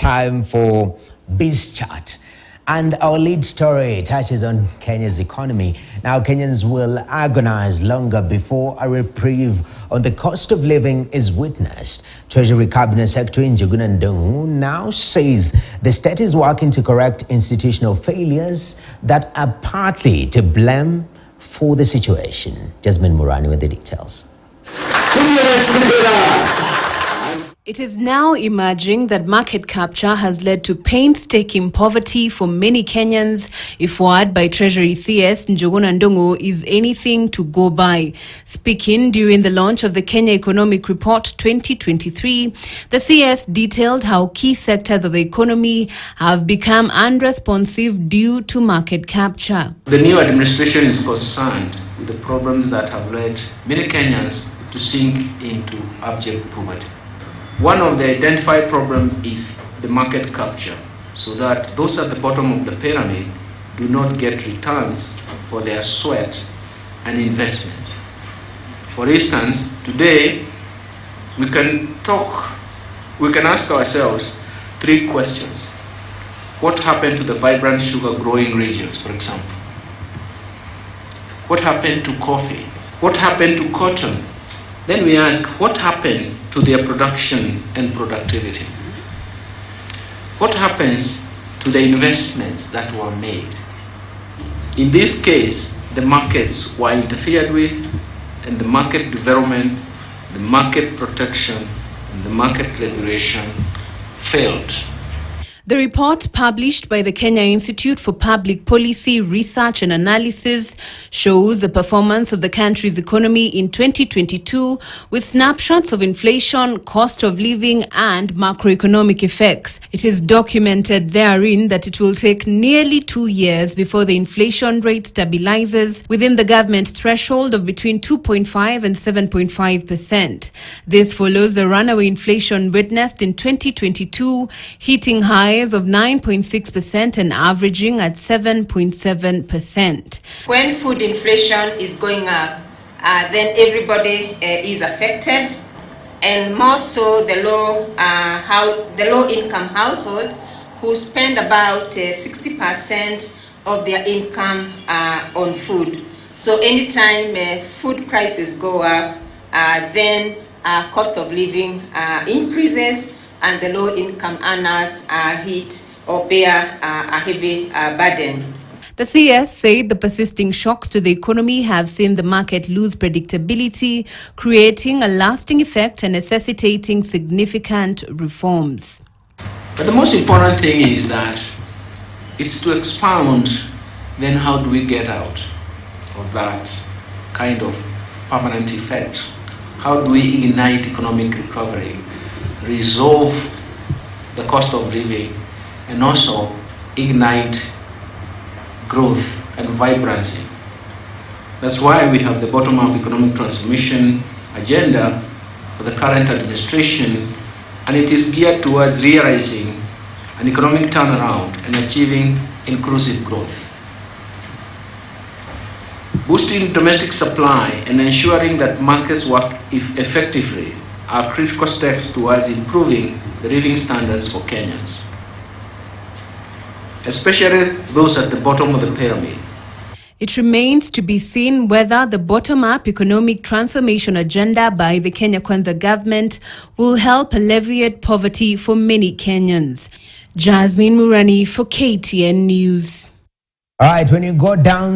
time for Biz Chat. And our lead story touches on Kenya's economy. Now, Kenyans will agonize longer before a reprieve on the cost of living is witnessed. Treasury Cabinet Secretary Njuguna Ndung'u now says the state is working to correct institutional failures that are partly to blame for the situation. Jasmine Murani with the details. It is now emerging that market capture has led to painstaking poverty for many Kenyans, if word by Treasury CS Njuguna Ndung'u is anything to go by. Speaking during the launch of the Kenya Economic Report 2023, the CS detailed how key sectors of the economy have become unresponsive due to market capture. The new administration is concerned with the problems that have led many Kenyans to sink into abject poverty. One of the identified problems is the market capture, so that those at the bottom of the pyramid do not get returns for their sweat and investment. For instance, today we can ask ourselves three questions. What happened to the vibrant sugar growing regions, for example? What happened to coffee? What happened to cotton? Then we ask, what happened to their production and productivity? What happens to the investments that were made? In this case, the markets were interfered with, and the market development, the market protection, and the market regulation failed. The report published by the Kenya Institute for Public Policy Research and Analysis shows the performance of the country's economy in 2022 with snapshots of inflation, cost of living, and macroeconomic effects. It is documented therein that it will take nearly 2 years before the inflation rate stabilizes within the government threshold of between 2.5 and 7.5%. This follows the runaway inflation witnessed in 2022, hitting high of 9.6% and averaging at 7.7%. When food inflation is going up, then everybody is affected, and more so the low-income household, who spend about 60% of their income on food. So anytime food prices go up, then cost of living increases, and the low-income earners hit or bear a heavy burden. The CS said the persisting shocks to the economy have seen the market lose predictability, creating a lasting effect and necessitating significant reforms. But the most important thing is that it's to expound then how do we get out of that kind of permanent effect? How do we ignite economic recovery, resolve the cost of living, and also ignite growth and vibrancy? That's why we have the bottom-up economic transformation agenda for the current administration, and it is geared towards realizing an economic turnaround and achieving inclusive growth. Boosting domestic supply and ensuring that markets work effectively are critical steps towards improving the living standards for Kenyans, especially those at the bottom of the pyramid. It remains to be seen whether the bottom-up economic transformation agenda by the Kenya Kwanza government will help alleviate poverty for many Kenyans. Jasmine Murani for KTN News. All right, when you go down